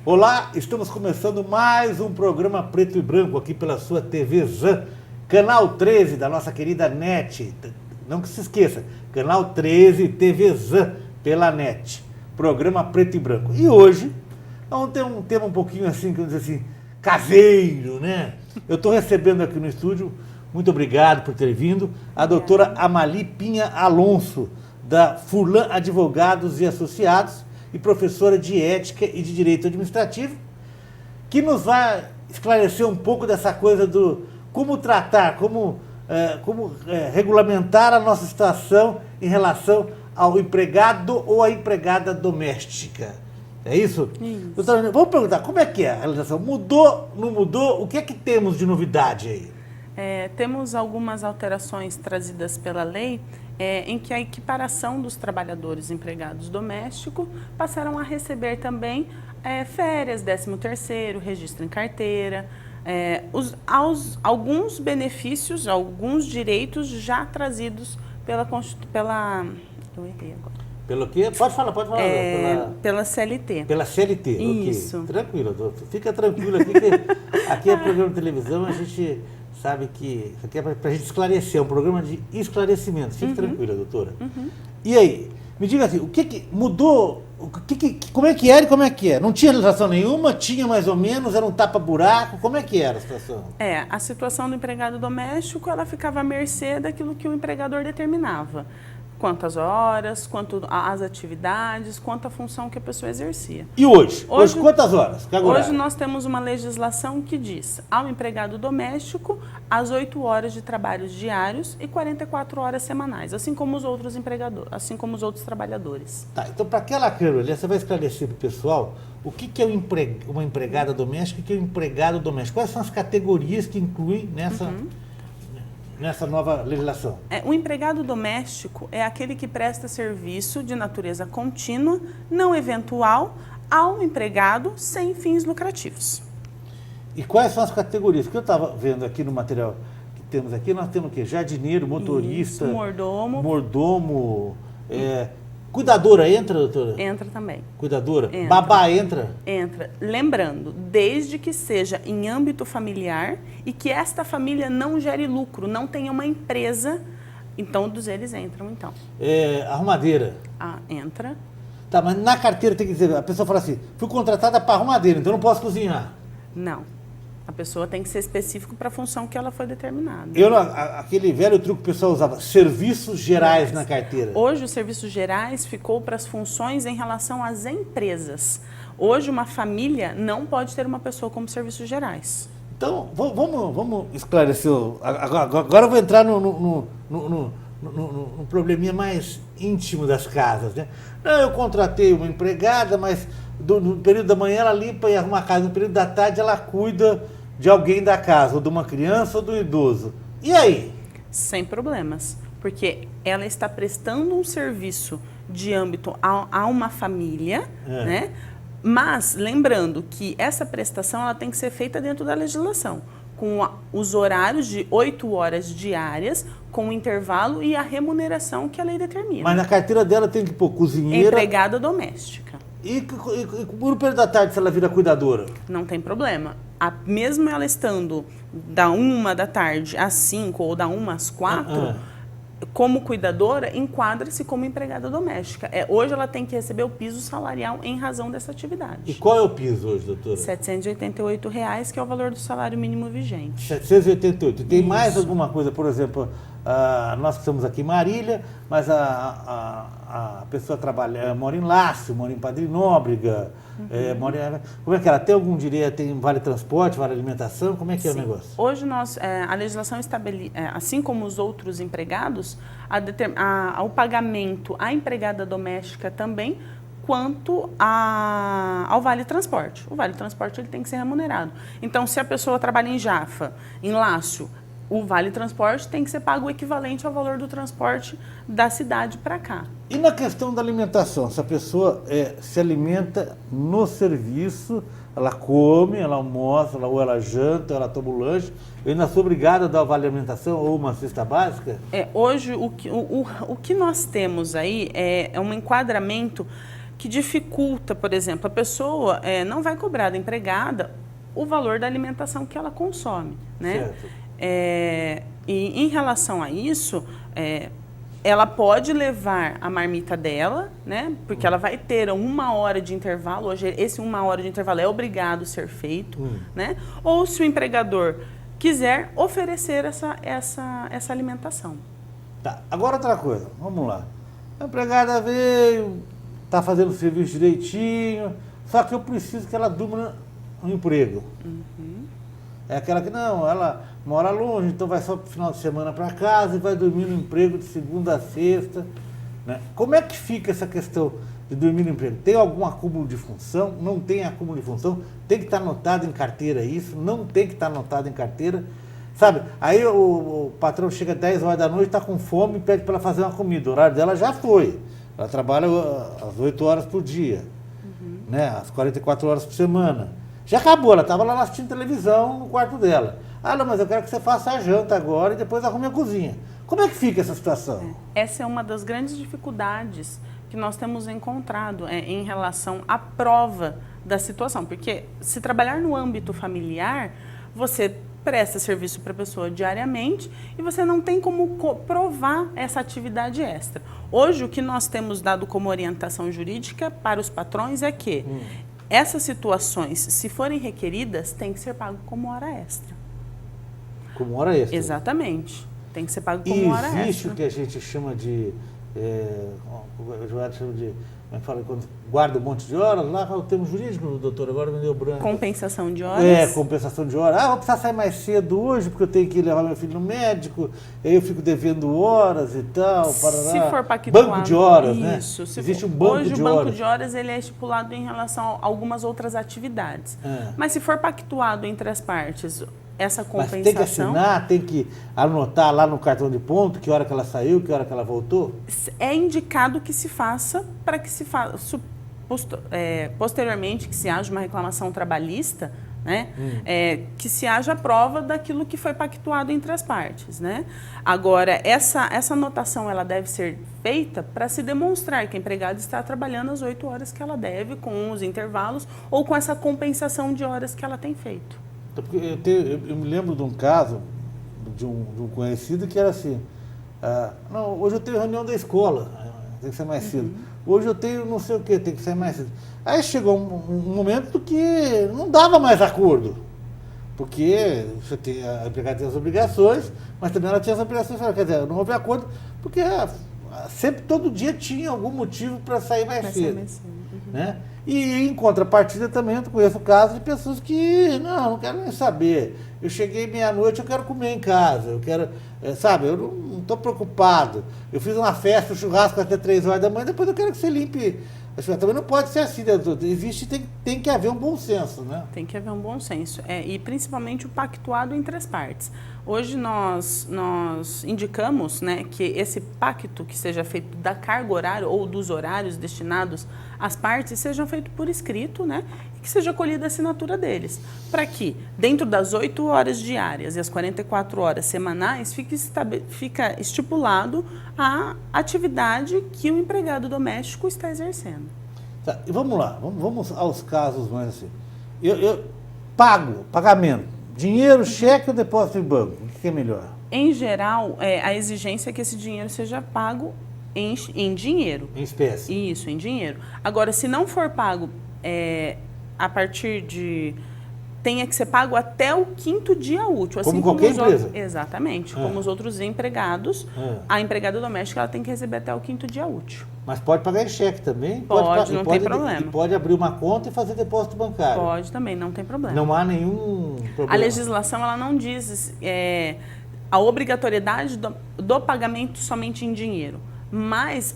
Olá, estamos começando mais um programa Preto e Branco aqui pela sua TV Zan, canal 13 da nossa querida NET. Não que se esqueça, canal 13 TV Zan pela NET. Programa Preto e Branco. E hoje vamos ter um tema um pouquinho assim, que eu dizer assim, caseiro, né? Eu estou recebendo aqui no estúdio, muito obrigado por ter vindo, a doutora Amali Pinha Alonso, da Furlan Advogados e Associados, e professora de Ética e de Direito Administrativo, que nos vai esclarecer um pouco dessa coisa do como tratar, como regulamentar a nossa situação em relação ao empregado ou à empregada doméstica. É isso? Isso. Doutora, vamos perguntar, como é que é a legislação? Mudou, não mudou? O que é que temos de novidade aí? Temos algumas alterações trazidas pela lei em que a equiparação dos trabalhadores empregados domésticos passaram a receber também férias, 13º, registro em carteira, alguns benefícios, alguns direitos já trazidos pela eu errei agora. Pelo quê? Pode falar. Pela CLT. Pela CLT, Isso. Ok. Tranquilo, doutor. Fica tranquilo aqui, que aqui é programa de televisão, a gente sabe que isso aqui é para a gente esclarecer, é um programa de esclarecimento. Fique tranquila, doutora. E aí, me diga assim, o que mudou, como é que era e como é que é? Não tinha legislação nenhuma, tinha mais ou menos, era um tapa-buraco, como é que era a situação? A situação do empregado doméstico, ela ficava à mercê daquilo que o empregador determinava. Quantas horas, quanto as atividades, quanto a função que a pessoa exercia. E hoje? Hoje quantas horas? Hoje nós temos uma legislação que diz ao empregado doméstico as 8 horas de trabalhos diários e 44 horas semanais, assim como os outros empregadores, assim como os outros trabalhadores. Tá, então para aquela câmera ali, você vai esclarecer para o pessoal o que é uma empregada doméstica e o que é um empregado doméstico. Quais são as categorias que incluem nessa nova legislação? O empregado doméstico é aquele que presta serviço de natureza contínua, não eventual, ao empregado sem fins lucrativos. E quais são as categorias? Que eu estava vendo aqui no material que temos aqui, nós temos o quê? Jardineiro, motorista, Isso, mordomo, cuidadora entra, doutora? Entra também. Cuidadora? Entra. Babá entra? Entra. Lembrando, desde que seja em âmbito familiar e que esta família não gere lucro, não tenha uma empresa, então todos eles entram, então. Arrumadeira? Entra. Tá, mas na carteira tem que dizer, a pessoa fala assim, fui contratada para arrumadeira, então não posso cozinhar. Não. A pessoa tem que ser específico para a função que ela foi determinada. Aquele velho truque que o pessoal usava, serviços gerais na carteira. Hoje, os serviços gerais ficou para as funções em relação às empresas. Hoje, uma família não pode ter uma pessoa como serviços gerais. Então, vamos esclarecer. Agora eu vou entrar no probleminha mais íntimo das casas, né? Não, eu contratei uma empregada, mas no período da manhã ela limpa e arruma a casa, no período da tarde ela cuida de alguém da casa, ou de uma criança ou do idoso. E aí? Sem problemas, porque ela está prestando um serviço de âmbito a uma família, né? Mas lembrando que essa prestação ela tem que ser feita dentro da legislação, com os horários de 8 horas diárias, com o intervalo e a remuneração que a lei determina. Mas na carteira dela tem que pôr cozinheira... Empregada doméstica. E no período da tarde, se ela vira cuidadora? Não tem problema. Mesmo ela estando da 1 da tarde às 5 ou da 1 às 4, como cuidadora, enquadra-se como empregada doméstica. Hoje ela tem que receber o piso salarial em razão dessa atividade. E qual é o piso hoje, doutora? R$ 788,00, que é o valor do salário mínimo vigente. 788. Tem Isso. mais alguma coisa, por exemplo, nós que estamos aqui em Marília, mas a pessoa mora em Lácio, mora em Padre Nóbrega, como é que ela tem algum direito, tem vale transporte, vale alimentação, como é que é o negócio? Hoje a legislação estabelece, assim como os outros empregados, o pagamento à empregada doméstica também, quanto ao Vale Transporte. O Vale Transporte ele tem que ser remunerado. Então, se a pessoa trabalha em Jafa, em Lácio, o Vale Transporte tem que ser pago o equivalente ao valor do transporte da cidade para cá. E na questão da alimentação, se a pessoa se alimenta no serviço, ela come, ela almoça, ou ela janta, ou ela toma o lanche, eu ainda sou obrigada a dar o vale alimentação ou uma cesta básica? Hoje, o que nós temos aí é um enquadramento que dificulta, por exemplo, a pessoa não vai cobrar da empregada o valor da alimentação que ela consome, né? Certo. E em relação a isso, ela pode levar a marmita dela, né? Porque ela vai ter 1 hora de intervalo. Hoje, esse 1 hora de intervalo é obrigado a ser feito, né? Ou se o empregador quiser oferecer essa alimentação. Tá. Agora outra coisa, vamos lá. A empregada veio, está fazendo o serviço direitinho, só que eu preciso que ela durma no emprego. É aquela que não, ela mora longe, então vai só pro final de semana para casa e vai dormir no emprego de segunda a sexta, né? Como é que fica essa questão de dormir no emprego? Tem algum acúmulo de função? Não tem acúmulo de função? Tem que estar anotado em carteira isso? Não tem que estar anotado em carteira? Sabe, aí o patrão chega às 10 horas da noite, está com fome e pede para ela fazer uma comida. O horário dela já foi. Ela trabalha às 8 horas por dia, né? Às 44 horas por semana. Já acabou, ela estava lá assistindo televisão no quarto dela. Ah, não, mas eu quero que você faça a janta agora e depois arrume a cozinha. Como é que fica essa situação? Essa é uma das grandes dificuldades que nós temos encontrado em relação à prova da situação. Porque se trabalhar no âmbito familiar, você presta serviço para a pessoa diariamente e você não tem como provar essa atividade extra. Hoje, o que nós temos dado como orientação jurídica para os patrões é que essas situações, se forem requeridas, tem que ser pago como hora extra. Como hora extra? Exatamente. Tem que ser pago como hora extra. Existe o que a gente chama de... o Joel chama de... Como é que fala? Quando guarda um monte de horas, lá o termo jurídico, doutor, agora me deu branco. Compensação de horas? Compensação de horas. Ah, vou precisar sair mais cedo hoje, porque eu tenho que levar meu filho no médico, aí eu fico devendo horas e tal. Parará. Se for pactuado... Banco de horas, isso, né? Existe um banco de horas. Hoje o banco de horas ele é estipulado em relação a algumas outras atividades. Mas se for pactuado entre as partes... essa compensação... Mas tem que assinar, tem que anotar lá no cartão de ponto que hora que ela saiu, que hora que ela voltou? É indicado que se faça para que se faça posteriormente que se haja uma reclamação trabalhista, né? Que se haja prova daquilo que foi pactuado entre as partes, né? Agora, essa anotação ela deve ser feita para se demonstrar que a empregada está trabalhando as 8 horas que ela deve, com os intervalos ou com essa compensação de horas que ela tem feito. Eu me lembro de um caso de um conhecido que era assim, não, hoje eu tenho reunião da escola, tem que ser mais cedo. Hoje eu tenho não sei o que, tem que ser mais cedo. Aí chegou um momento que não dava mais acordo, porque a empregada tem as obrigações, mas também ela tinha as obrigações, quer dizer, não houve acordo, porque sempre, todo dia tinha algum motivo para sair mais cedo. Né? E em contrapartida também eu conheço casos de pessoas que não quero nem saber. Eu cheguei meia-noite, eu quero comer em casa, eu quero, sabe, eu não estou preocupado. Eu fiz uma festa, um churrasco até 3 horas da manhã, depois eu quero que você limpe. Também não pode ser assim, né? Tem que haver um bom senso, né? Tem que haver um bom senso, e principalmente o pactuado entre as partes. Hoje nós indicamos, né, que esse pacto que seja feito da carga horária ou dos horários destinados às partes sejam feito por escrito, né, e que seja colhida a assinatura deles, para que dentro das 8 horas diárias e as 44 horas semanais fica estipulado a atividade que o empregado doméstico está exercendo. Tá, e vamos lá, vamos aos casos mais assim. Eu pagamento, dinheiro, cheque ou depósito em banco? O que é melhor? Em geral, a exigência é que esse dinheiro seja pago em dinheiro. Em espécie? Isso, em dinheiro. Agora, se não for pago a partir de... tenha que ser pago até o 5º dia útil. Assim como qualquer empresa? Exatamente. Como os outros empregados, a empregada doméstica ela tem que receber até o 5º dia útil. Mas pode pagar em cheque também? Pode, não tem problema. E pode abrir uma conta e fazer depósito bancário? Pode também, não tem problema. Não há nenhum problema? A legislação ela não diz a obrigatoriedade do pagamento somente em dinheiro, mas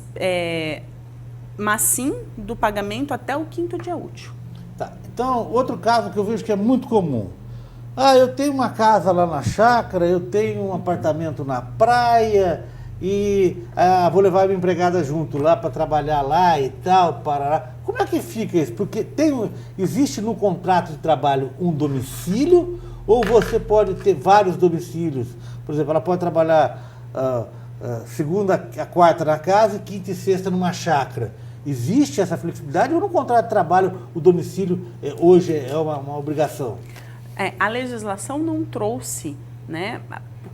sim do pagamento até o 5º dia útil. Tá. Então, outro caso que eu vejo que é muito comum. Eu tenho uma casa lá na chácara, eu tenho um apartamento na praia e vou levar a minha empregada junto lá para trabalhar lá e tal, parará. Como é que fica isso? Porque existe no contrato de trabalho um domicílio ou você pode ter vários domicílios? Por exemplo, ela pode trabalhar segunda a quarta na casa e quinta e sexta numa chácara. Existe essa flexibilidade ou no contrato de trabalho o domicílio hoje é uma obrigação? A legislação não trouxe, né,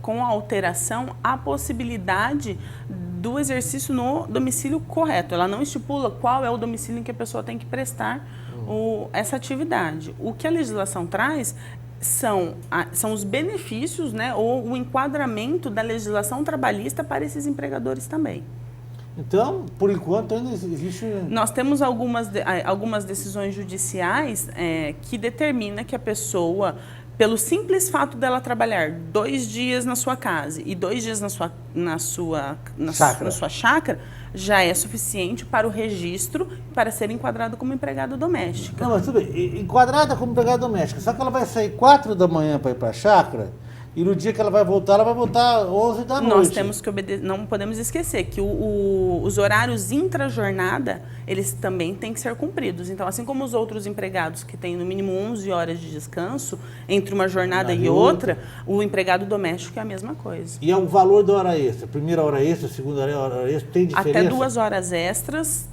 com a alteração, a possibilidade do exercício no domicílio correto. Ela não estipula qual é o domicílio em que a pessoa tem que prestar essa atividade. O que a legislação traz são os benefícios, né, ou o enquadramento da legislação trabalhista para esses empregadores também. Então, por enquanto, ainda existe... Nós temos algumas decisões judiciais que determinam que a pessoa, pelo simples fato dela trabalhar 2 dias na sua casa e 2 dias na sua chácara, já é suficiente para o registro para ser enquadrada como empregada doméstica. Não, mas tudo bem, enquadrada como empregada doméstica, só que ela vai sair 4 da manhã para ir para a chácara, e no dia que ela vai voltar 11 da noite. Nós temos que não podemos esquecer que os horários intra-jornada, eles também têm que ser cumpridos. Então, assim como os outros empregados que têm no mínimo 11 horas de descanso entre uma jornada e outra, o empregado doméstico é a mesma coisa. E é o valor da hora extra? Primeira hora extra, segunda hora extra, tem diferença? Até 2 horas extras.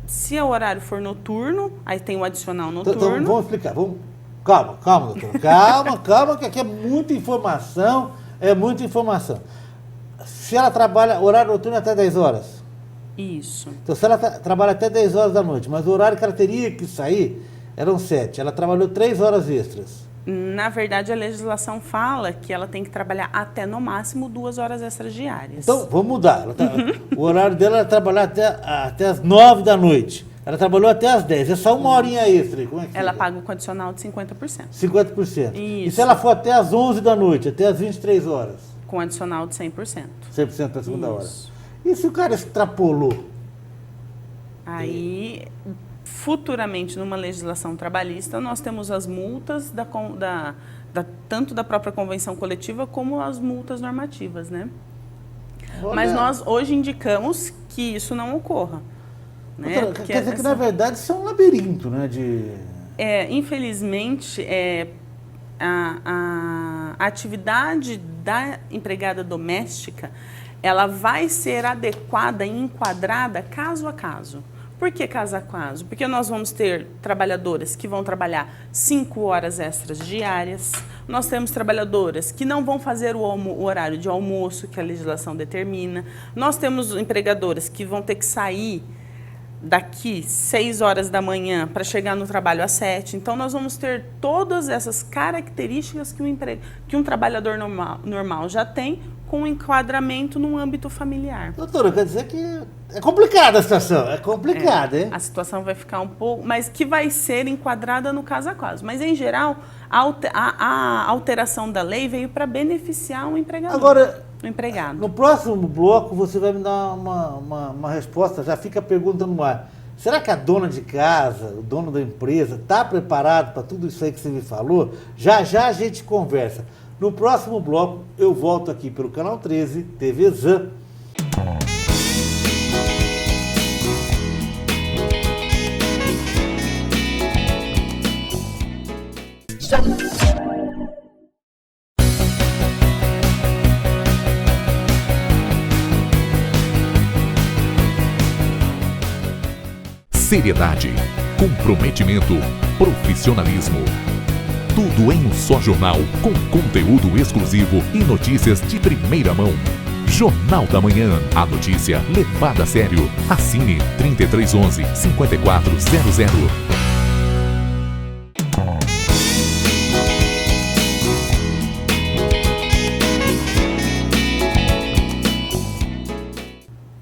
Se o horário for noturno, aí tem o adicional noturno. Então vamos explicar, Calma, doutor. Calma, que aqui é muita informação, Se ela trabalha horário noturno até 10 horas. Isso. Então, se ela trabalha até 10 horas da noite, mas o horário que ela teria que sair eram 7, ela trabalhou 3 horas extras. Na verdade, a legislação fala que ela tem que trabalhar até, no máximo, 2 horas extras diárias. Então, vamos mudar. O horário dela é trabalhar até as 9 da noite. Ela trabalhou até as 10, é só 1 horinha extra. Como é que ela paga o condicional de 50%. 50%. Isso. E se ela for até as 11 da noite, até as 23 horas? Com adicional de 100%. 100% para a segunda hora. E se o cara extrapolou? Aí, futuramente, numa legislação trabalhista, nós temos as multas tanto da própria convenção coletiva como as multas normativas, né? Olha. Mas nós hoje indicamos que isso não ocorra. Né? Doutora, quer dizer que, na verdade, isso é um labirinto, né? Infelizmente, a atividade da empregada doméstica, ela vai ser adequada e enquadrada caso a caso. Por que caso a caso? Porque nós vamos ter trabalhadoras que vão trabalhar 5 horas extras diárias, nós temos trabalhadoras que não vão fazer o horário de almoço que a legislação determina, nós temos empregadoras que vão ter que sair daqui 6 horas da manhã para chegar no trabalho às 7. Então, nós vamos ter todas essas características que um trabalhador normal já tem, com enquadramento no âmbito familiar. Doutora, quer dizer que é complicada a situação, hein? A situação vai ficar um pouco, mas que vai ser enquadrada no caso a caso. Mas, em geral, a alteração da lei veio para beneficiar o empregador. Agora, o empregado. No próximo bloco, você vai me dar uma resposta, já fica a pergunta no ar. Será que a dona de casa, o dono da empresa, está preparado para tudo isso aí que você me falou? Já a gente conversa. No próximo bloco, eu volto aqui pelo Canal 13, TV Zan. Seriedade, comprometimento, profissionalismo. Tudo em um só jornal, com conteúdo exclusivo e notícias de primeira mão. Jornal da Manhã, a notícia levada a sério. Assine 3311-5400.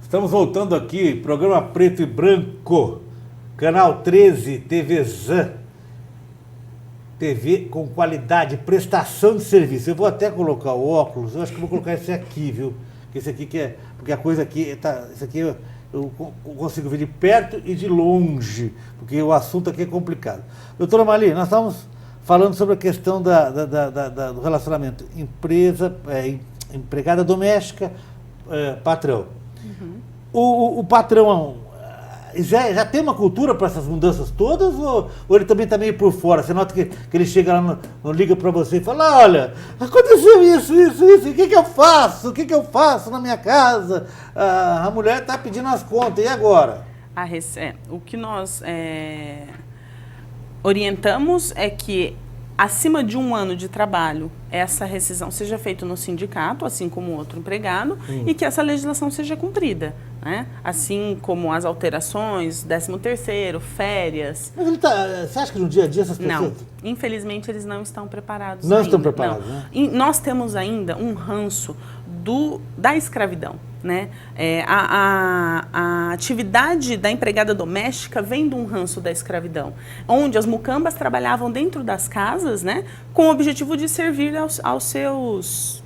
Estamos voltando aqui, programa Preto e Branco, Canal 13, TV Zan. TV com qualidade, prestação de serviço. Eu vou até colocar o óculos, eu acho que vou colocar esse aqui, viu? Esse aqui que é, porque a coisa aqui, esse aqui eu consigo ver de perto e de longe, porque o assunto aqui é complicado. Doutora Marli, nós estamos falando sobre a questão do relacionamento empregada doméstica, patrão. Uhum. O patrão já tem uma cultura para essas mudanças todas ou ele também está meio por fora? Você nota que ele chega lá, liga para você e fala, olha, aconteceu isso, o que eu faço? O que eu faço na minha casa? A mulher está pedindo as contas, e agora? O que nós orientamos é que, acima de 1 ano de trabalho, essa rescisão seja feita no sindicato, assim como o outro empregado, e que essa legislação seja cumprida, né? Assim como as alterações, 13º, férias. Mas você acha que no dia a dia essas pessoas... Não, infelizmente eles não estão preparados Não ainda. estão preparados, não. né? E nós temos ainda um ranço da escravidão, né? A atividade da empregada doméstica vem de um ranço da escravidão, onde as mucambas trabalhavam dentro das casas, né, com o objetivo de servir aos seus,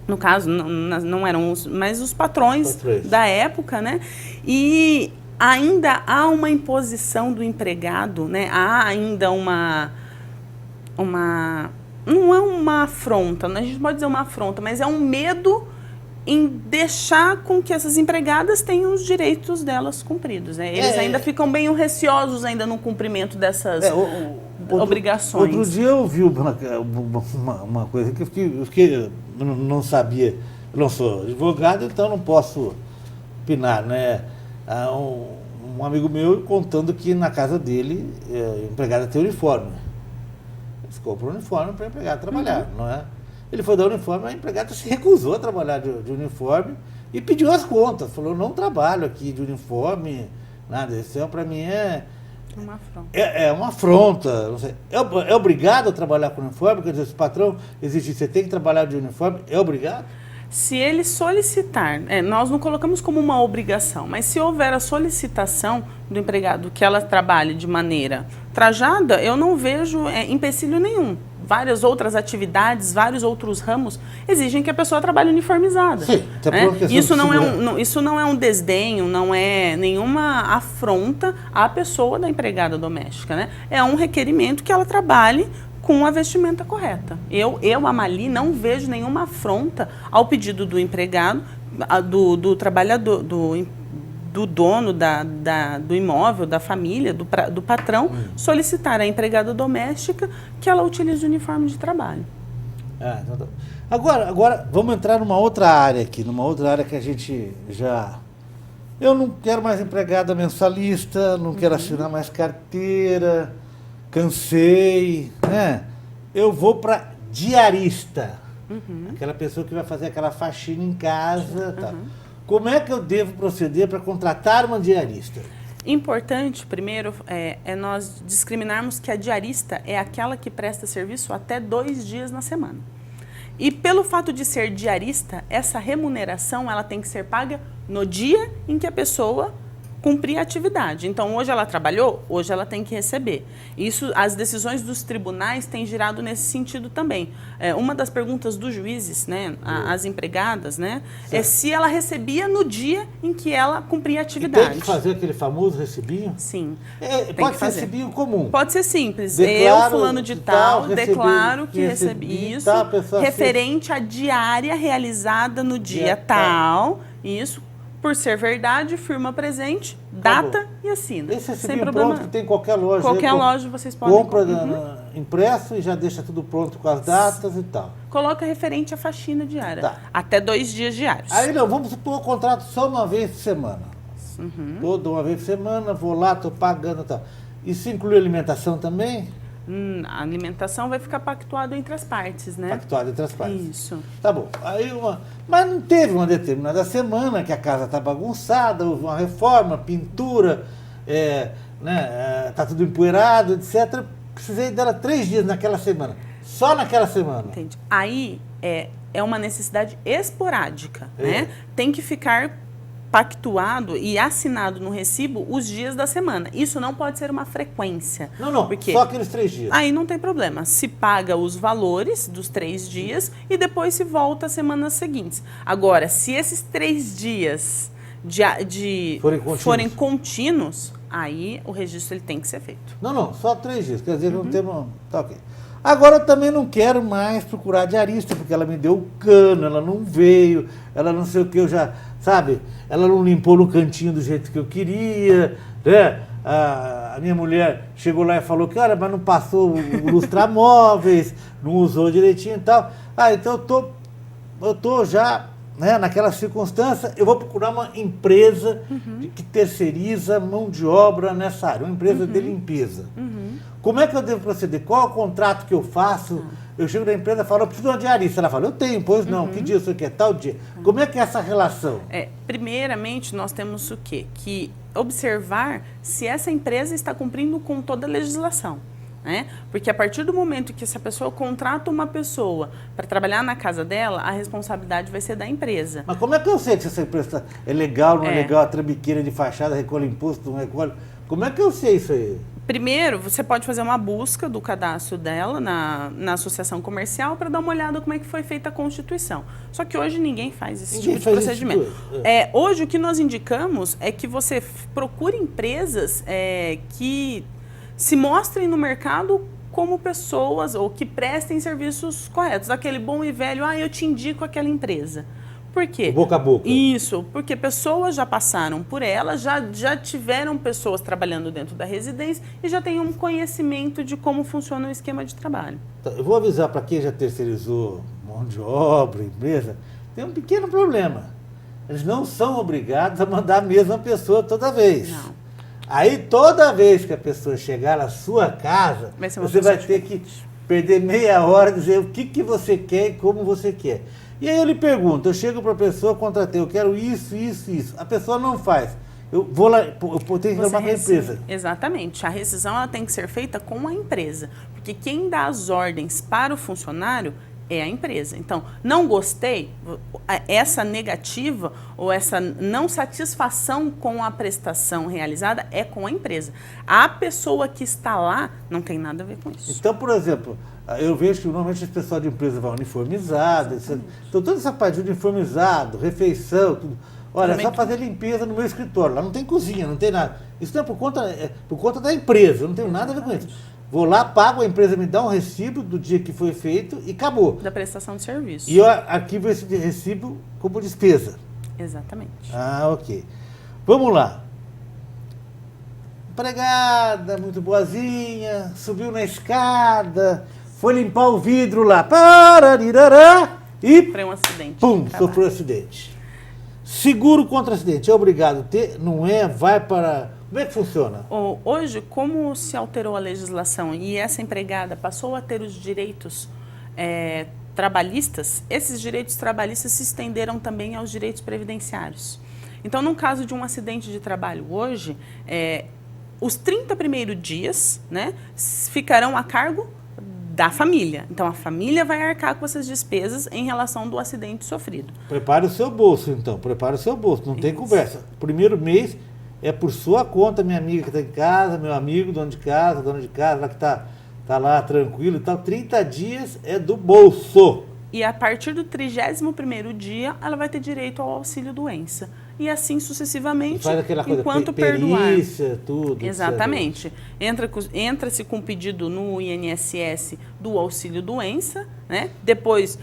no caso, não eram mas os patrões da época, né? E ainda há uma imposição do empregado, né? Há ainda não é uma afronta, a gente pode dizer uma afronta, mas é um medo em deixar com que essas empregadas tenham os direitos delas cumpridos, né? Eles ainda ficam bem receosos ainda no cumprimento dessas obrigações. Outro dia eu vi uma coisa que eu fiquei, não sabia, eu não sou advogado, então não posso opinar, né? Um amigo meu contando que na casa dele a empregada tem uniforme. Eles compram uniforme para a empregada trabalhar, não é? Ele foi dar uniforme, a empregada se recusou a trabalhar de uniforme e pediu as contas. Falou, não trabalho aqui de uniforme, nada, isso para mim uma afronta. É uma afronta. Não sei. É obrigado a trabalhar com uniforme? Quer dizer, se o patrão exigir, você tem que trabalhar de uniforme, é obrigado? Se ele solicitar, nós não colocamos como uma obrigação, mas se houver a solicitação do empregado que ela trabalhe de maneira trajada, eu não vejo empecilho nenhum. Várias outras atividades, vários outros ramos exigem que a pessoa trabalhe uniformizada. Sim, né? Isso não é um desdenho, não é nenhuma afronta à pessoa da empregada doméstica, né? É um requerimento que ela trabalhe com a vestimenta correta. Eu Amali, não vejo nenhuma afronta ao pedido do empregado, do trabalhador, do dono do imóvel, da família, do patrão, solicitar à empregada doméstica que ela utilize o uniforme de trabalho. Então, agora vamos entrar numa outra área aqui, que a gente já... Eu não quero mais empregada mensalista, não quero assinar mais carteira, cansei, né? Eu vou para diarista, aquela pessoa que vai fazer aquela faxina em casa, tá? Como é que eu devo proceder para contratar uma diarista? Importante, primeiro, é nós discriminarmos que a diarista é aquela que presta serviço até 2 dias na semana. E pelo fato de ser diarista, essa remuneração ela tem que ser paga no dia em que a pessoa cumprir a atividade. Então, hoje ela trabalhou, hoje ela tem que receber. Isso, as decisões dos tribunais têm girado nesse sentido também. Uma das perguntas dos juízes, né, às empregadas, né, é se ela recebia no dia em que ela cumpria a atividade. E tem que fazer aquele famoso recibinho? Sim. Pode ser recibinho comum? Pode ser simples. Declaro, eu, fulano de tal, declaro que recebi isso, referente à diária realizada no dia tal, isso. Por ser verdade, firma presente, data e assina. Esse sem problema. Pronto que tem em qualquer loja. Qualquer loja vocês podem comprar. Impresso e já deixa tudo pronto com as datas e tal. Coloca referente à faxina diária. Até 2 dias diários. Aí não, vamos supor o contrato só uma vez por semana. Toda uma vez por semana, vou lá, estou pagando e tal. Isso inclui alimentação também? A alimentação vai ficar pactuado entre as partes, né? Pactuado entre as partes. Isso. Tá bom. Aí mas não teve uma determinada semana que a casa está bagunçada, houve uma reforma, pintura, tá tudo empoeirado, etc. Precisei dela 3 dias naquela semana. Só naquela semana. Entendi. Aí é uma necessidade esporádica, né? Tem que ficar pactuado e assinado no recibo os dias da semana. Isso não pode ser uma frequência. Não, porque só aqueles 3 dias. Aí não tem problema. Se paga os valores dos 3 dias e depois se volta às semanas seguintes. Agora, se esses 3 dias forem contínuos, aí o registro ele tem que ser feito. Não, só 3 dias. Quer dizer, não temos... Tá ok. Agora eu também não quero mais procurar diarista, porque ela me deu o cano, ela não veio, ela não sei o que, eu já, sabe, ela não limpou no cantinho do jeito que eu queria, né? A minha mulher chegou lá e falou que, olha, mas não passou o lustramóveis, não usou direitinho e tal. Então eu tô já né, naquela circunstância, eu vou procurar uma empresa que terceiriza mão de obra nessa área, uma empresa de limpeza. Como é que eu devo proceder? Qual é o contrato que eu faço? Eu chego na empresa e falo, eu preciso de uma diarista. Ela fala, eu tenho, pois não, que dia você quer? Tal dia. Como é que é essa relação? Primeiramente, nós temos o quê? Que observar se essa empresa está cumprindo com toda a legislação. Né? Porque a partir do momento que essa pessoa contrata uma pessoa para trabalhar na casa dela, a responsabilidade vai ser da empresa. Mas como é que eu sei se essa empresa é legal, não é legal, a trambiqueira de fachada, recolhe imposto, não recolhe? Como é que eu sei isso aí? Primeiro, você pode fazer uma busca do cadastro dela na associação comercial para dar uma olhada como é que foi feita a constituição. Só que hoje ninguém faz esse tipo de procedimento. Hoje o que nós indicamos é que você procure empresas que se mostrem no mercado como pessoas ou que prestem serviços corretos. Aquele bom e velho, eu te indico aquela empresa. Por quê? Boca a boca. Isso, porque pessoas já passaram por ela, já tiveram pessoas trabalhando dentro da residência e já têm um conhecimento de como funciona o esquema de trabalho. Eu vou avisar para quem já terceirizou mão de obra, empresa, tem um pequeno problema. Eles não são obrigados a mandar a mesma pessoa toda vez. Não. Aí, toda vez que a pessoa chegar na sua casa, você vai ter que perder meia hora e dizer o que você quer e como você quer. E aí eu lhe pergunto, eu chego para a pessoa, contratei, eu quero isso, isso, isso. A pessoa não faz. Eu vou lá, eu tenho que reclamar com a empresa. Exatamente. A rescisão ela tem que ser feita com a empresa. Porque quem dá as ordens para o funcionário é a empresa. Então, não gostei, essa negativa ou essa não satisfação com a prestação realizada é com a empresa. A pessoa que está lá não tem nada a ver com isso. Então, por exemplo, eu vejo que normalmente as pessoas de empresa vão uniformizadas. Então, toda essa parte de uniformizado, refeição, tudo. Olha, é só fazer limpeza no meu escritório. Lá não tem cozinha, não tem nada. Isso não é por conta da empresa, eu não tenho nada a ver com isso. Vou lá, pago, a empresa me dá um recibo do dia que foi feito e acabou. Da prestação de serviço. E eu arquivo esse recibo como despesa. Exatamente. Ah, ok. Vamos lá. Empregada, muito boazinha, subiu na escada, foi limpar o vidro lá, e sofreu um acidente. Pum, sofreu um acidente. Seguro contra acidente, é obrigado a ter? Não é? Vai para... Como é que funciona? Hoje, como se alterou a legislação e essa empregada passou a ter os direitos trabalhistas, esses direitos trabalhistas se estenderam também aos direitos previdenciários. Então, no caso de um acidente de trabalho hoje, os 30 primeiros dias, né, ficarão a cargo da família. Então, a família vai arcar com essas despesas em relação do acidente sofrido. Prepare o seu bolso, então. Prepare o seu bolso. Não tem conversa. Primeiro mês é por sua conta, minha amiga que está em casa, meu amigo, dono de casa, dona de casa, lá que está lá tranquilo e tal. 30 dias é do bolso. E a partir do 31º dia, ela vai ter direito ao auxílio-doença. E assim sucessivamente, faz aquela coisa, enquanto perdoar. Perícia, tudo. Exatamente. Entra-se com pedido no INSS do auxílio-doença, né? Depois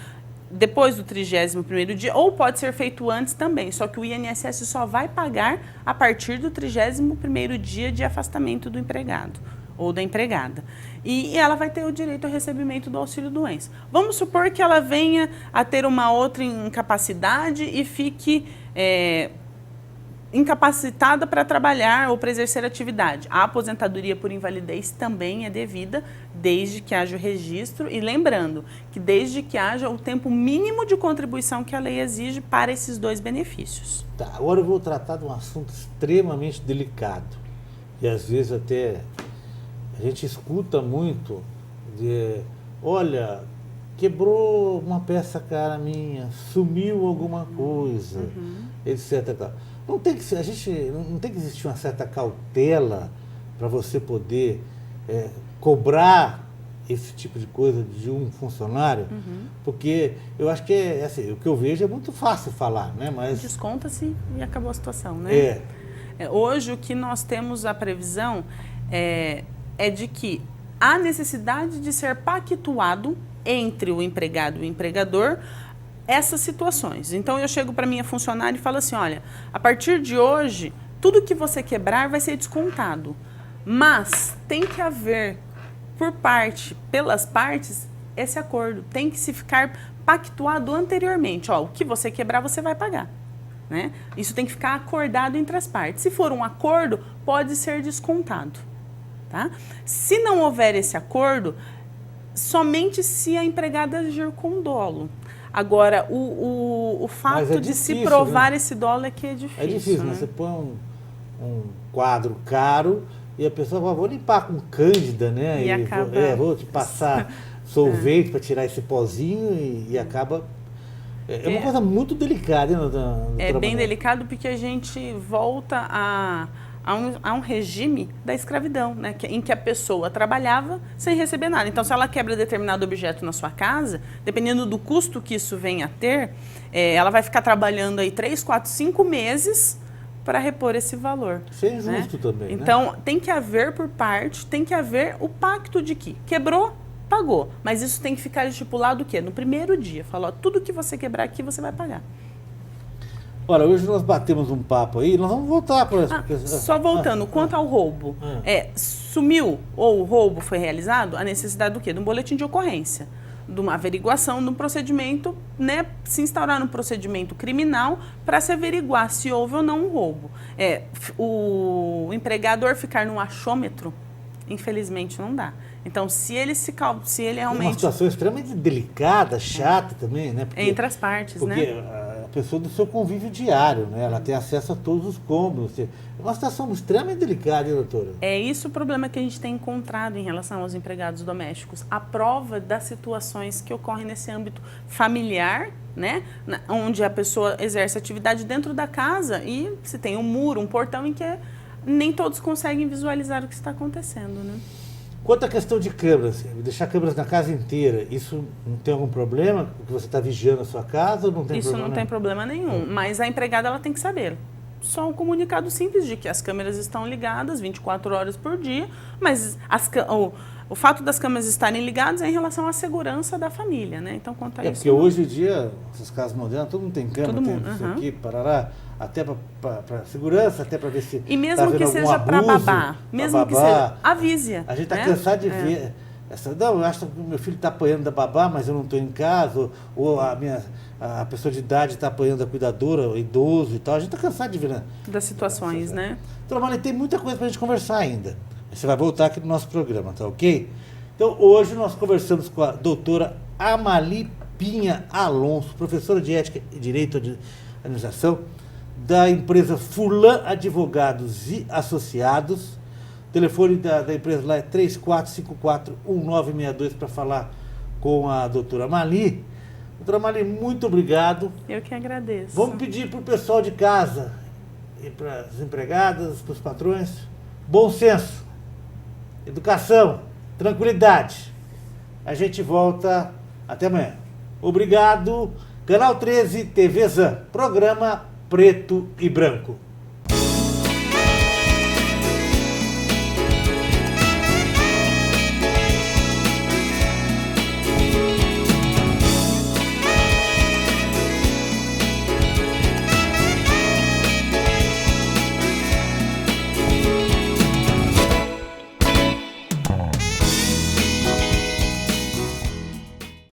do 31º dia, ou pode ser feito antes também, só que o INSS só vai pagar a partir do 31º dia de afastamento do empregado ou da empregada. E ela vai ter o direito ao recebimento do auxílio-doença. Vamos supor que ela venha a ter uma outra incapacidade e fique incapacitada para trabalhar ou para exercer atividade. A aposentadoria por invalidez também é devida desde que haja o registro e lembrando que desde que haja o tempo mínimo de contribuição que a lei exige para esses dois benefícios. Tá, agora eu vou tratar de um assunto extremamente delicado e às vezes até a gente escuta muito de, olha, quebrou uma peça cara minha, sumiu alguma coisa, etc. Não tem que existir uma certa cautela para você poder cobrar esse tipo de coisa de um funcionário, porque eu acho que assim, o que eu vejo é muito fácil falar, né? Mas desconta-se e acabou a situação, né? Hoje o que nós temos a previsão é de que há necessidade de ser pactuado entre o empregado e o empregador essas situações. Então, eu chego para minha funcionária e falo assim, olha, a partir de hoje, tudo que você quebrar vai ser descontado, mas tem que haver, pelas partes, esse acordo, tem que se ficar pactuado anteriormente. Ó, o que você quebrar, você vai pagar. Né? Isso tem que ficar acordado entre as partes. Se for um acordo, pode ser descontado. Tá? Se não houver esse acordo, somente se a empregada agir com dolo. Agora, o fato de se provar, né? Esse dolo é que é difícil. É difícil, né? Você põe um quadro caro e a pessoa fala, vou limpar com cândida, né? E acaba... vou te passar sorvete para tirar esse pozinho e acaba... É uma coisa muito delicada, hein, É bem delicado porque a gente volta a um regime da escravidão, né? Em que a pessoa trabalhava sem receber nada. Então, se ela quebra determinado objeto na sua casa, dependendo do custo que isso venha a ter, ela vai ficar trabalhando aí 3, 4, 5 meses para repor esse valor. Isso é injusto, né? Também, então, né? Tem que haver por parte, tem que haver o pacto de que quebrou, pagou. Mas isso tem que ficar estipulado o quê? No primeiro dia. Falou, tudo que você quebrar aqui, você vai pagar. Olha, hoje nós batemos um papo aí, nós vamos voltar para essa questão. Só voltando, quanto ao roubo, sumiu ou o roubo foi realizado, a necessidade do quê? De um boletim de ocorrência, de uma averiguação, de um procedimento, né, se instaurar um procedimento criminal para se averiguar se houve ou não um roubo. O empregador ficar no achômetro, infelizmente não dá. Então, se ele realmente... É uma situação extremamente delicada, chata também, né? Porque, entre as partes, porque, né? A pessoa do seu convívio diário, né? Ela tem acesso a todos os cômodos. É uma situação extremamente delicada, hein, doutora? É isso o problema que a gente tem encontrado em relação aos empregados domésticos. A prova das situações que ocorrem nesse âmbito familiar, né? Onde a pessoa exerce atividade dentro da casa e se tem um muro, um portão em que nem todos conseguem visualizar o que está acontecendo, né? Quanto à questão de câmeras, deixar câmeras na casa inteira, isso não tem algum problema? Porque você está vigiando a sua casa ou não tem isso problema? Isso não tem problema nenhum, mas a empregada ela tem que saber. Só um comunicado simples de que as câmeras estão ligadas 24 horas por dia, mas o fato das câmeras estarem ligadas é em relação à segurança da família, né? Então, quanto a isso... Porque hoje em dia, essas casas modernas, todo mundo tem câmera, todo tem mundo, isso aqui, parará, até para segurança, até para ver se e mesmo que seja para babá, mesmo que seja, avise. A gente está cansado de ver... Não, eu acho que meu filho está apanhando da babá, mas eu não estou em casa, ou a pessoa de idade está apanhando a cuidadora, o idoso e tal. A gente está cansado de ver, né? Das situações, né? Então, Marlene, tem muita coisa para a gente conversar ainda. Você vai voltar aqui no nosso programa, tá ok? Então, hoje nós conversamos com a doutora Amalie Pinha Alonso, professora de Ética e Direito de Administração da empresa Furlan Advogados e Associados. O telefone da empresa lá é 3454-1962 para falar com a doutora Amalie. Doutora Amalie, muito obrigado. Eu que agradeço. Vamos pedir para o pessoal de casa, e para as empregadas, para os patrões, bom senso, educação, tranquilidade. A gente volta até amanhã. Obrigado. Canal 13, TV Zan, programa Preto e Branco.